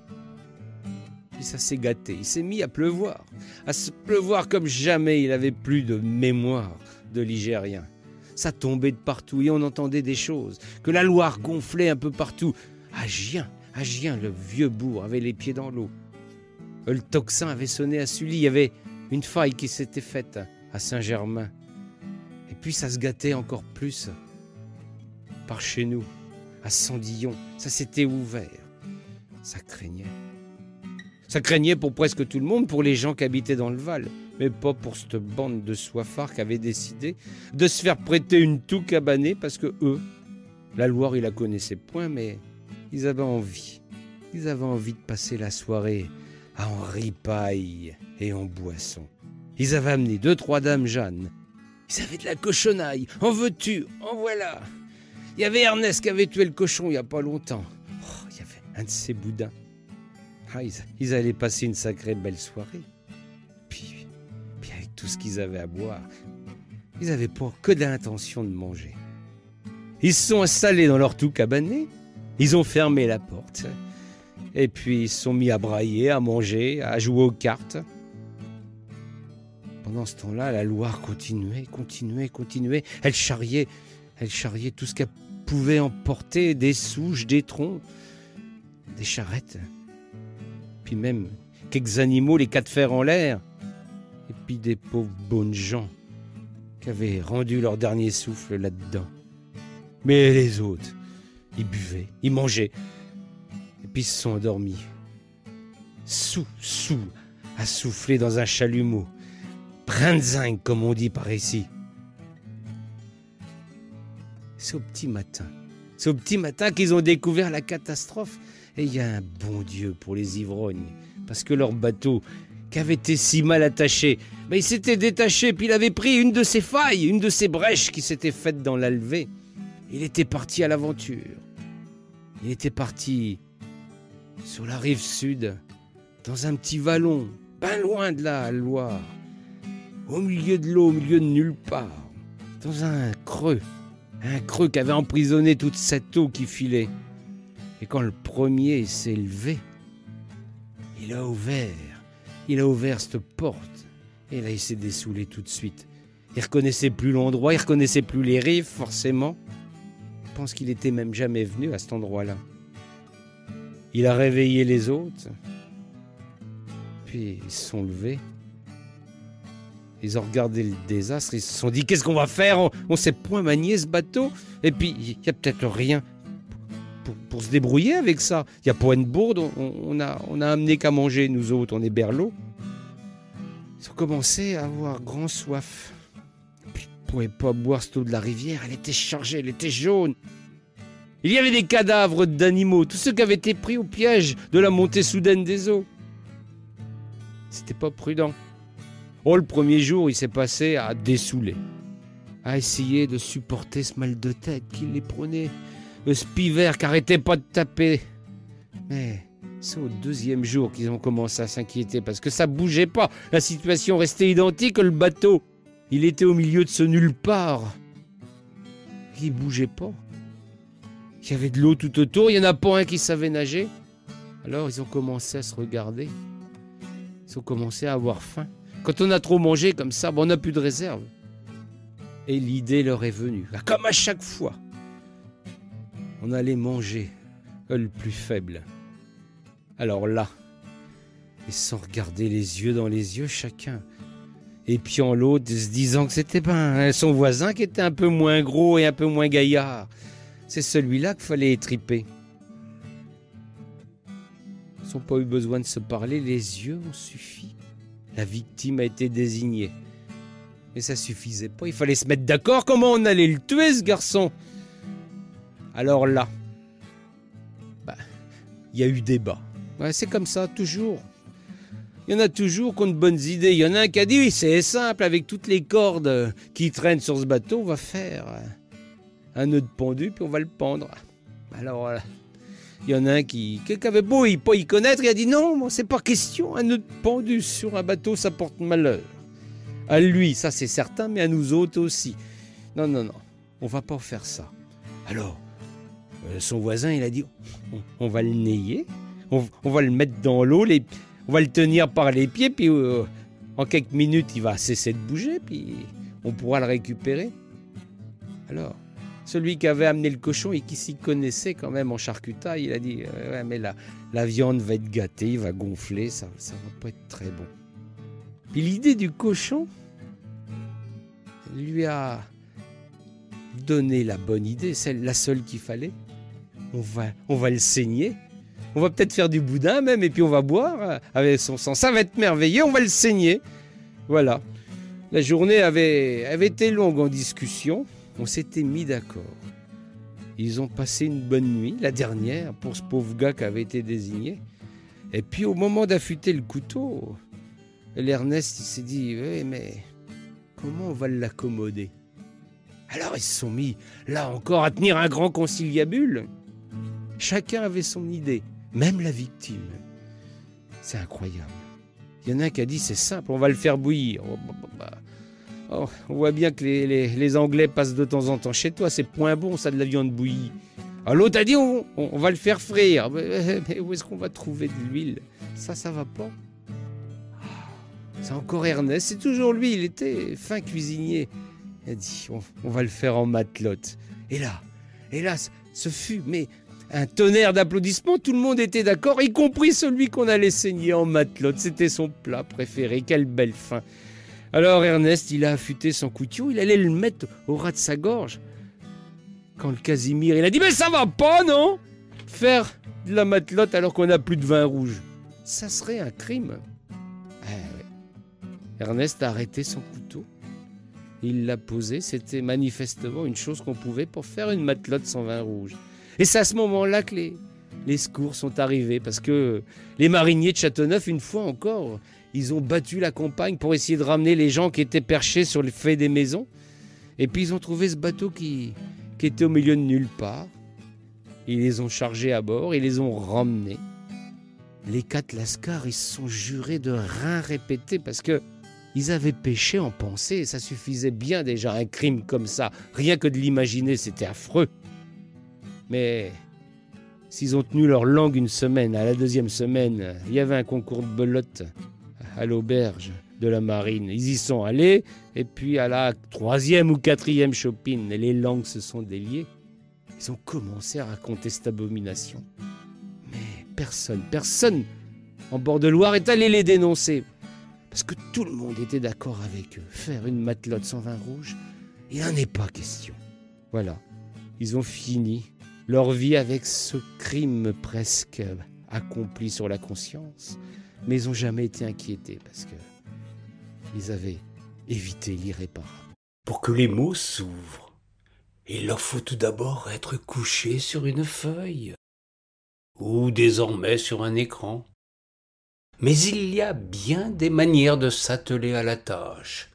Speaker 1: Puis ça s'est gâté, il s'est mis à pleuvoir. À se pleuvoir comme jamais il avait plus de mémoire de ligérien. Ça tombait de partout et on entendait des choses. Que la Loire gonflait un peu partout. À Gien, le vieux bourg avait les pieds dans l'eau. Le tocsin avait sonné à Sully, il y avait une faille qui s'était faite à Saint-Germain. Et puis ça se gâtait encore plus par chez nous, à Sandillon. Ça s'était ouvert. Ça craignait. Ça craignait pour presque tout le monde, pour les gens qui habitaient dans le Val, mais pas pour cette bande de soifards qui avait décidé de se faire prêter une toux cabanée parce que eux, la Loire, ils la connaissaient point, mais ils avaient envie. Ils avaient envie de passer la soirée en ripaille et en boisson. Ils avaient amené 2-3 dames Jeanne. Ils avaient de la cochonaille. En veux-tu? En voilà. Il y avait Ernest qui avait tué le cochon il n'y a pas longtemps. Oh, il y avait un de ces boudins. Ah, ils allaient passer une sacrée belle soirée. Puis avec tout ce qu'ils avaient à boire, ils n'avaient pas que de l'intention de manger. Ils se sont installés dans leur tout cabané. Ils ont fermé la porte. Et puis ils se sont mis à brailler, à manger, à jouer aux cartes. Pendant ce temps-là, la Loire continuait. Elle charriait tout ce qu'elle pouvait emporter, des souches, des troncs, des charrettes. Puis même quelques animaux, les 4 fers en l'air. Et puis des pauvres bonnes gens qui avaient rendu leur dernier souffle là-dedans. Mais les autres, ils buvaient, ils mangeaient. Et puis ils se sont endormis. Sous, à souffler dans un chalumeau. Brinzingue, comme on dit par ici. C'est au petit matin qu'ils ont découvert la catastrophe. Et il y a un bon Dieu pour les ivrognes. Parce que leur bateau,
Speaker 8: qui avait été si mal attaché, ben, il s'était détaché, puis il avait pris une de ces failles, une de ces brèches qui s'était faite dans la levée. Il était parti à l'aventure. Il était parti sur la rive sud, dans un petit vallon, bien loin de la Loire, au milieu de l'eau, au milieu de nulle part, dans un creux qui avait emprisonné toute cette eau qui filait. Et quand le premier s'est levé, il a ouvert cette porte, et là il s'est dessoulé tout de suite. Il reconnaissait plus l'endroit, il reconnaissait plus les rives, forcément. Je pense qu'il était même jamais venu à cet endroit-là. Il a réveillé les autres, puis ils se sont levés. Ils ont regardé le désastre, ils se sont dit « Qu'est-ce qu'on va faire? On sait point manier ce bateau. Et puis, il n'y a peut-être rien pour se débrouiller avec ça. Il n'y a point de bourde, on a amené qu'à manger, nous autres, on est berlots. » Ils ont commencé à avoir grand soif. Puis, ils ne pouvaient pas boire cette eau de la rivière, elle était chargée, elle était jaune. Il y avait des cadavres d'animaux, tous ceux qui avaient été pris au piège de la montée soudaine des eaux. C'était pas prudent. Oh, le premier jour, il s'est passé à dessouler, à essayer de supporter ce mal de tête qui les prenait, ce pivert qui arrêtait pas de taper. Mais c'est au deuxième jour qu'ils ont commencé à s'inquiéter parce que ça bougeait pas. La situation restait identique, le bateau. Il était au milieu de ce nulle part. Il bougeait pas. Il y avait de l'eau tout autour, il n'y en a pas un qui savait nager. Alors ils ont commencé à se regarder. Ils ont commencé à avoir faim. Quand on a trop mangé comme ça, on n'a plus de réserve. Et l'idée leur est venue, comme à chaque fois. On allait manger le plus faible. Alors là, ils se sont regardés les yeux dans les yeux chacun. Et puis en l'autre, se disant que c'était son voisin qui était un peu moins gros et un peu moins gaillard. C'est celui-là qu'il fallait étriper. Ils n'ont pas eu besoin de se parler, les yeux ont suffi. La victime a été désignée. Mais ça suffisait pas, il fallait se mettre d'accord comment on allait le tuer, ce garçon. Alors là, il y a eu débat. Ouais, c'est comme ça, toujours. Il y en a toujours qui ont de bonnes idées. Il y en a un qui a dit, oui, c'est simple, avec toutes les cordes qui traînent sur ce bateau, on va faire un nœud de pendu, puis on va le pendre. Alors, il y en a un qui avait beau pas y connaître, il a dit non, c'est pas question, un nœud de pendu sur un bateau, ça porte malheur. À lui, ça c'est certain, mais à nous autres aussi. Non, on va pas faire ça. Alors, son voisin, il a dit, on va le nayer, on va le mettre dans l'eau, on va le tenir par les pieds, puis en quelques minutes, il va cesser de bouger, puis on pourra le récupérer. Alors, celui qui avait amené le cochon et qui s'y connaissait quand même en charcutaille, il a dit ouais, mais la viande va être gâtée, il va gonfler, ça va pas être très bon. Puis l'idée du cochon lui a donné la bonne idée, la seule qu'il fallait. On va le saigner, on va peut-être faire du boudin même, et puis on va boire avec son sang, ça va être merveilleux, on va le saigner. Voilà. La journée avait été longue en discussion. On s'était mis d'accord. Ils ont passé une bonne nuit, la dernière, pour ce pauvre gars qui avait été désigné. Et puis au moment d'affûter le couteau, l'Ernest il s'est dit oui, mais comment on va l'accommoder? Alors ils se sont mis, là encore, à tenir un grand conciliabule. Chacun avait son idée, même la victime. C'est incroyable. Il y en a un qui a dit c'est simple, on va le faire bouillir. Oh, on voit bien que les Anglais passent de temps en temps chez toi, c'est point bon ça de la viande bouillie. Alors l'autre a dit on va le faire frire. Mais où est-ce qu'on va trouver de l'huile? Ça va pas. C'est encore Ernest, c'est toujours lui, il était fin cuisinier. Il a dit on va le faire en matelote. Et là, ce fut un tonnerre d'applaudissements, tout le monde était d'accord, y compris celui qu'on allait saigner en matelote. C'était son plat préféré, quelle belle fin. Alors Ernest, il a affûté son couteau, il allait le mettre au ras de sa gorge. Quand le Casimir, il a dit « Mais ça va pas, non? Faire de la matelote alors qu'on n'a plus de vin rouge. Ça serait un crime. » Ernest a arrêté son couteau. Il l'a posé, c'était manifestement une chose qu'on pouvait pour faire une matelote sans vin rouge. Et c'est à ce moment-là que les secours sont arrivés, parce que les mariniers de Châteauneuf, une fois encore, Ils ont battu la campagne pour essayer de ramener les gens qui étaient perchés sur le fait des maisons. Et puis ils ont trouvé ce bateau qui était au milieu de nulle part. Ils les ont chargés à bord, ils les ont ramenés. Les 4 lascars, ils se sont jurés de rien répéter parce que ils avaient péché en pensée et ça suffisait bien déjà, un crime comme ça. Rien que de l'imaginer, c'était affreux. Mais s'ils ont tenu leur langue une semaine, à la 2e semaine, il y avait un concours de belote à l'auberge de la marine. Ils y sont allés et puis à la 3e ou 4e chopine, les langues se sont déliées. Ils ont commencé à raconter cette abomination. Mais personne en bord de Loire est allé les dénoncer. Parce que tout le monde était d'accord avec eux. Faire une matelote sans vin rouge, il n'en est pas question. Voilà, ils ont fini leur vie avec ce crime presque accompli sur la conscience. Mais ils n'ont jamais été inquiétés parce que ils avaient évité l'irréparable.
Speaker 1: Pour que les mots s'ouvrent, il leur faut tout d'abord être couchés sur une feuille, ou désormais sur un écran. Mais il y a bien des manières de s'atteler à la tâche,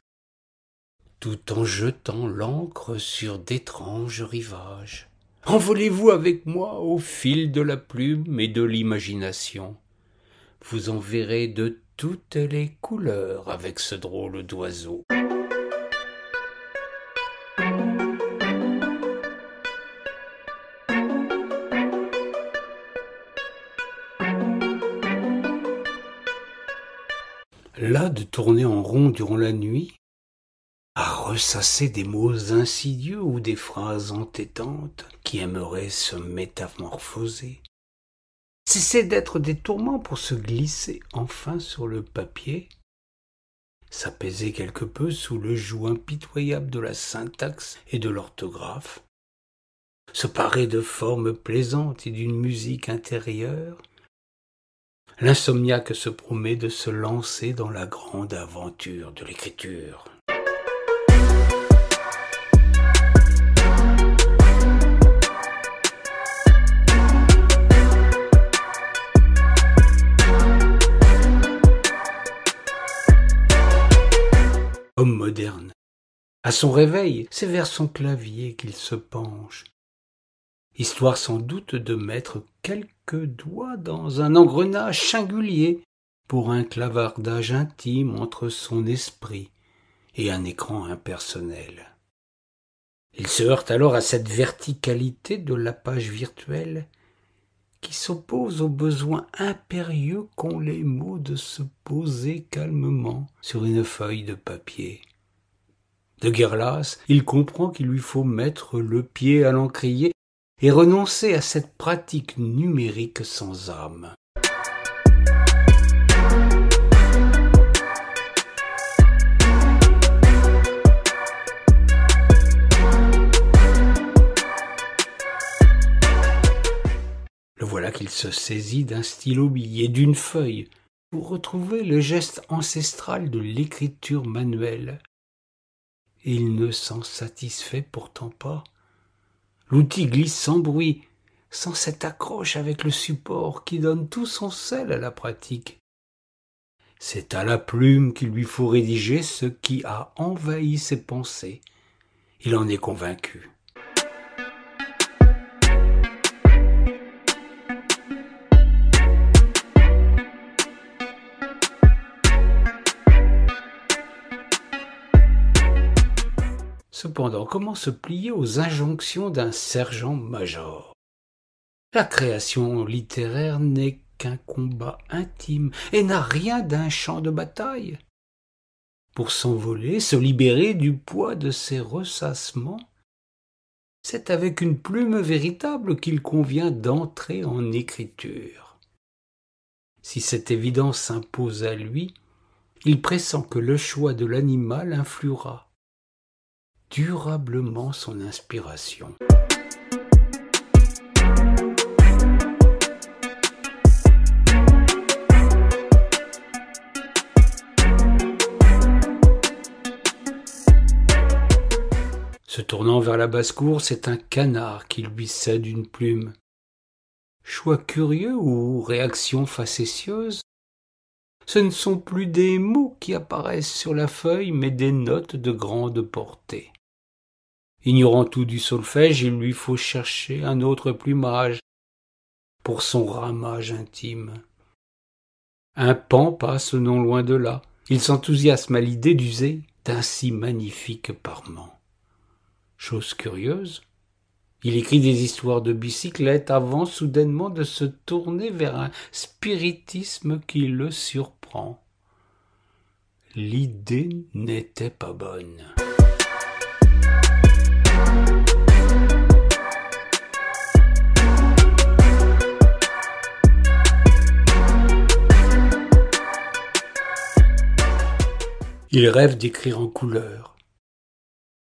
Speaker 1: tout en jetant l'encre sur d'étranges rivages. Envolez-vous avec moi au fil de la plume et de l'imagination. Vous en verrez de toutes les couleurs avec ce drôle d'oiseau. Là de tourner en rond durant la nuit, à ressasser des mots insidieux ou des phrases entêtantes qui aimeraient se métamorphoser. Cesser d'être des tourments pour se glisser enfin sur le papier, s'apaiser quelque peu sous le joug impitoyable de la syntaxe et de l'orthographe, se parer de formes plaisantes et d'une musique intérieure. L'insomniaque se promet de se lancer dans la grande aventure de l'écriture. Homme moderne, à son réveil, c'est vers son clavier qu'il se penche, histoire sans doute de mettre quelques doigts dans un engrenage singulier pour un clavardage intime entre son esprit et un écran impersonnel. Il se heurte alors à cette verticalité de la page virtuelle qui s'oppose au besoin impérieux qu'ont les mots de se poser calmement sur une feuille de papier. De guerre lasse, il comprend qu'il lui faut mettre le pied à l'encrier et renoncer à cette pratique numérique sans âme. Le voilà qu'il se saisit d'un stylo-bille et d'une feuille pour retrouver le geste ancestral de l'écriture manuelle. Et il ne s'en satisfait pourtant pas. L'outil glisse sans bruit, sans cette accroche avec le support qui donne tout son sel à la pratique. C'est à la plume qu'il lui faut rédiger ce qui a envahi ses pensées. Il en est convaincu. Cependant, comment se plier aux injonctions d'un sergent-major? La création littéraire n'est qu'un combat intime et n'a rien d'un champ de bataille. Pour s'envoler, se libérer du poids de ses ressassements, c'est avec une plume véritable qu'il convient d'entrer en écriture. Si cette évidence s'impose à lui, il pressent que le choix de l'animal influera durablement son inspiration. Se tournant vers la basse-cour, c'est un canard qui lui cède une plume. Choix curieux ou réaction facétieuse, Ce ne sont plus des mots qui apparaissent sur la feuille, mais des notes de grande portée. Ignorant tout du solfège, il lui faut chercher un autre plumage pour son ramage intime. Un paon passe non loin de là. Il s'enthousiasme à l'idée d'user d'un si magnifique parement. Chose curieuse, il écrit des histoires de bicyclette avant soudainement de se tourner vers un spiritisme qui le surprend. L'idée n'était pas bonne. Il rêve d'écrire en couleur.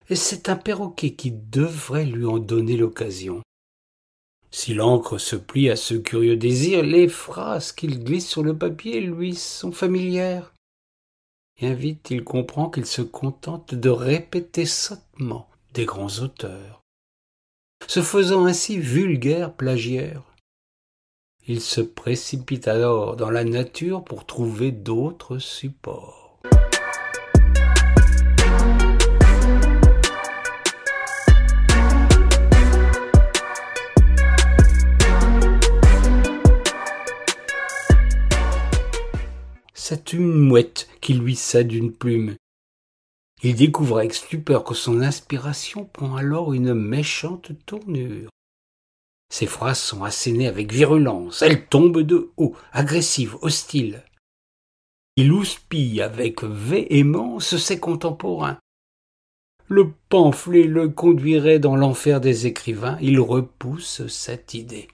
Speaker 1: Et c'est un perroquet qui devrait lui en donner l'occasion. Si l'encre se plie à ce curieux désir, les phrases qu'il glisse sur le papier lui sont familières. Bien vite, il comprend qu'il se contente de répéter sottement des grands auteurs, se faisant ainsi vulgaire plagiaire. Il se précipite alors dans la nature pour trouver d'autres supports. C'est une mouette qui lui cède une plume. Il découvre avec stupeur que son inspiration prend alors une méchante tournure. Ses phrases sont assénées avec virulence, elles tombent de haut, agressives, hostiles. Il houspille avec véhémence ses contemporains. Le pamphlet le conduirait dans l'enfer des écrivains, il repousse cette idée.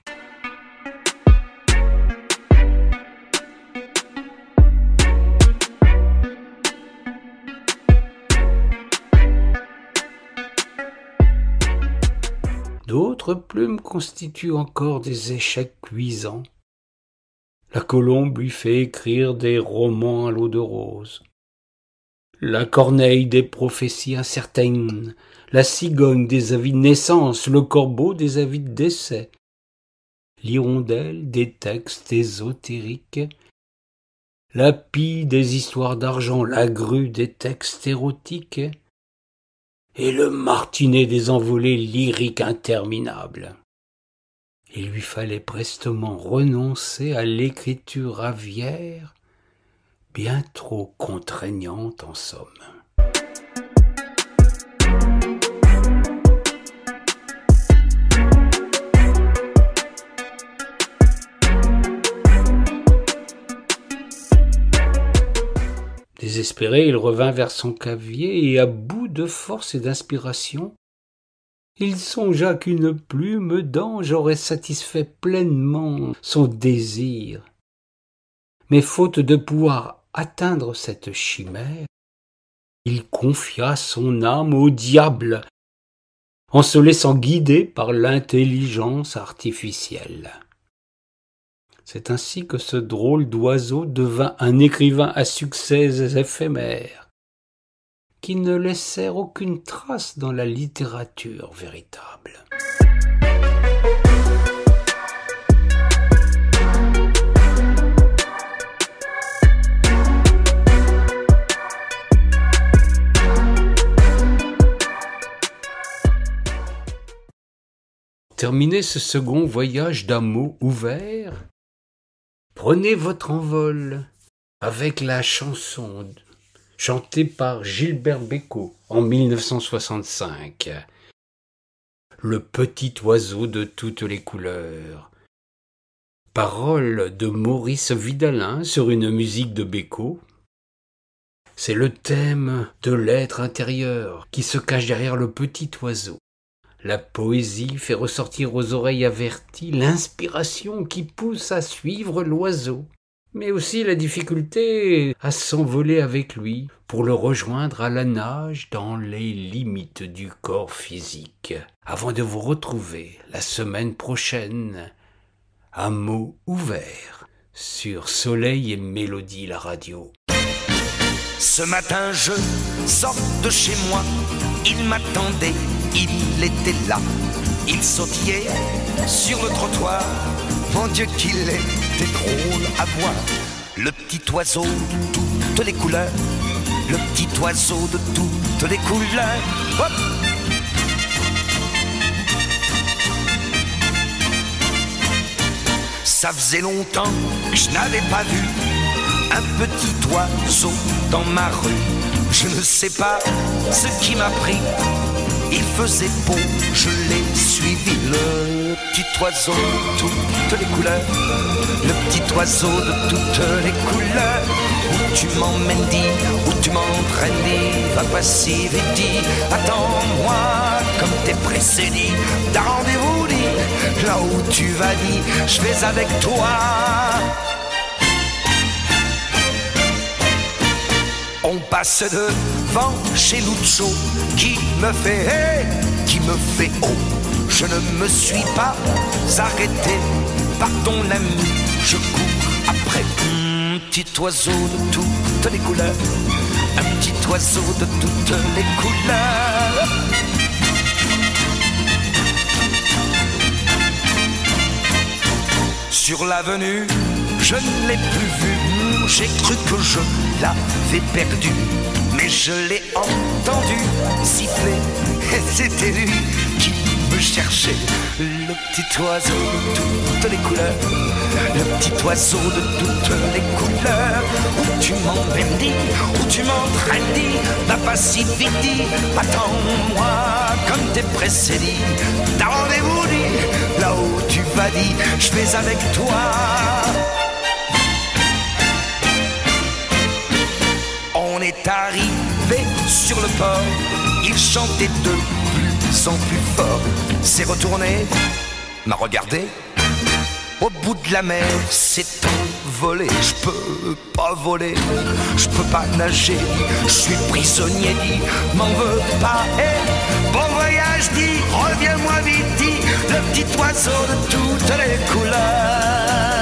Speaker 1: D'autres plumes constituent encore des échecs cuisants. La colombe lui fait écrire des romans à l'eau de rose. La corneille des prophéties incertaines, la cigogne des avis de naissance, le corbeau des avis de décès, l'hirondelle des textes ésotériques, la pie des histoires d'argent, la grue des textes érotiques, et le martinet des envolées lyriques interminables. Il lui fallait prestement renoncer à l'écriture aviaire, bien trop contraignante en somme. Désespéré, il revint vers son cavier et, à bout de force et d'inspiration, il songea qu'une plume d'ange aurait satisfait pleinement son désir. Mais faute de pouvoir atteindre cette chimère, il confia son âme au diable, en se laissant guider par l'intelligence artificielle. C'est ainsi que ce drôle d'oiseau devint un écrivain à succès éphémères, qui ne laissèrent aucune trace dans la littérature véritable. Terminez ce second voyage d'un mot ouvert. Prenez votre envol avec la chanson chantée par Gilbert Bécaud en 1965. Le petit oiseau de toutes les couleurs. Paroles de Maurice Vidalin sur une musique de Bécaud. C'est le thème de l'être intérieur qui se cache derrière le petit oiseau. La poésie fait ressortir aux oreilles averties l'inspiration qui pousse à suivre l'oiseau, mais aussi la difficulté à s'envoler avec lui pour le rejoindre à la nage dans les limites du corps physique, avant de vous retrouver la semaine prochaine à mots ouverts sur Soleil et Mélodie la radio.
Speaker 9: Ce matin je sors de chez moi, il m'attendait, il était là, il sautillait sur le trottoir, mon Dieu qu'il était drôle à voir. le petit oiseau de toutes les couleurs, le petit oiseau de toutes les couleurs. Hop! Ça faisait longtemps que je n'avais pas vu un petit oiseau dans ma rue. Je ne sais pas ce qui m'a pris, il faisait beau, je l'ai suivi. Le petit oiseau de toutes les couleurs, le petit oiseau de toutes les couleurs. Où tu m'emmènes, dis, où tu m'entraînes, dis, va pas si vite, dis, attends-moi comme t'es pressé, dis, t'as rendez-vous, dis, là où tu vas, dis, je vais avec toi. On passe devant chez Lucho qui me fait hey, qui me fait oh. Je ne me suis pas arrêté par ton ami, je cours après. Petit oiseau de toutes les couleurs, un petit oiseau de toutes les couleurs. Sur l'avenue, je ne l'ai plus vu, j'ai cru que je l'avais perdu, mais je l'ai entendu siffler, et c'était lui qui me cherchait. Le petit oiseau de toutes les couleurs, le petit oiseau de toutes les couleurs. Où tu m'emmènes, dis, où tu m'entraînes, dis, va pas si vite, dis, attends-moi comme t'es pressé, dis, t'as rendez-vous, dis, là où tu vas, dis, je vais avec toi. On est arrivé sur le port, il chantait de plus en plus fort. S'est retourné, m'a regardé, au bout de la mer s'est envolé. Je peux pas voler, je peux pas nager, je suis prisonnier, dit, m'en veux pas. Hey, bon voyage, dit, reviens-moi vite, dit, le petit oiseau de toutes les couleurs.